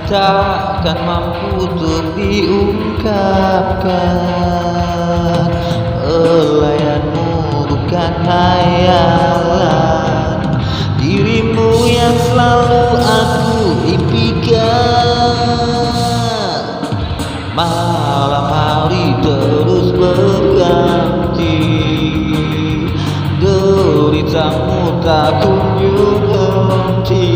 takkan mampu untuk diungkapkan. Elayanmu bukan hayalan, dirimu yang selalu aku impikan. Malam hari terus berganti, deritamu tak kunjung henti.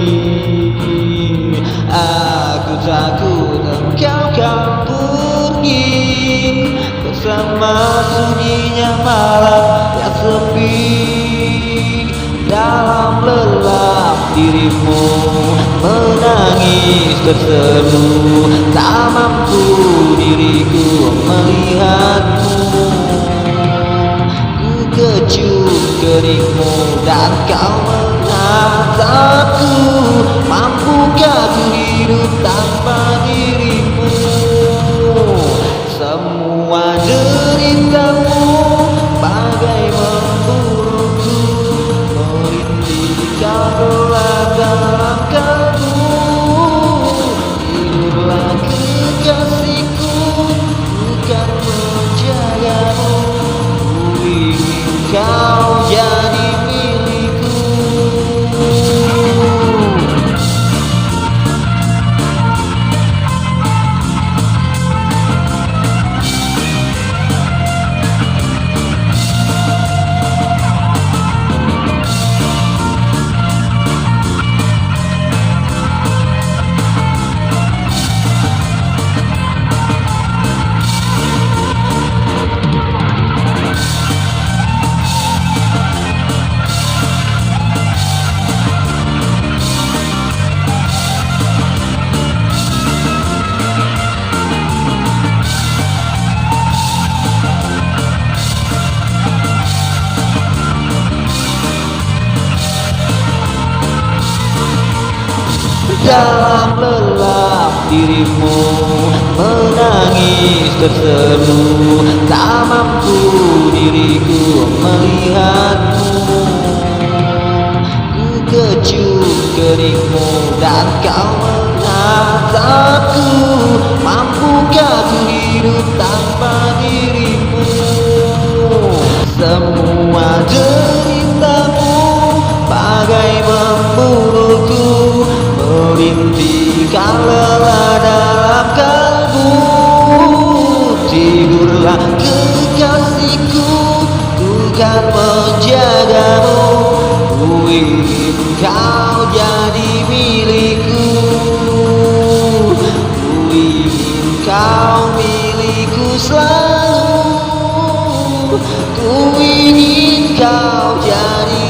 Aku takut engkau kan pergi bersama sunyinya malam yang sepi. Dalam lelap dirimu menangis terseru, tak mampu diriku melihatmu. Ku kecup keringmu dan kau menatapku. Mampukah ku hidup tanpa dirimu? Semua deritamu bagai memburuku, merintih kaulah dalam kalbu. Tidurlah kekasihku, bukan menjagamu. Ku ingin kau jadi milikku. Dalam lelap dirimu menangis terseru, tak mampu diriku melihatmu. Ku kecup keringmu dan kau menatapku. Mampukah ku hidup tanpa dirimu? Semua deritamu bagai memburuku, merintihkan lelah dalam kalbu. Tidurlah kekasihku, ku kan menjagamu. Ku ingin kau jadi milikku. Ku ingin kau milikku selalu. Ku ingin kau jadi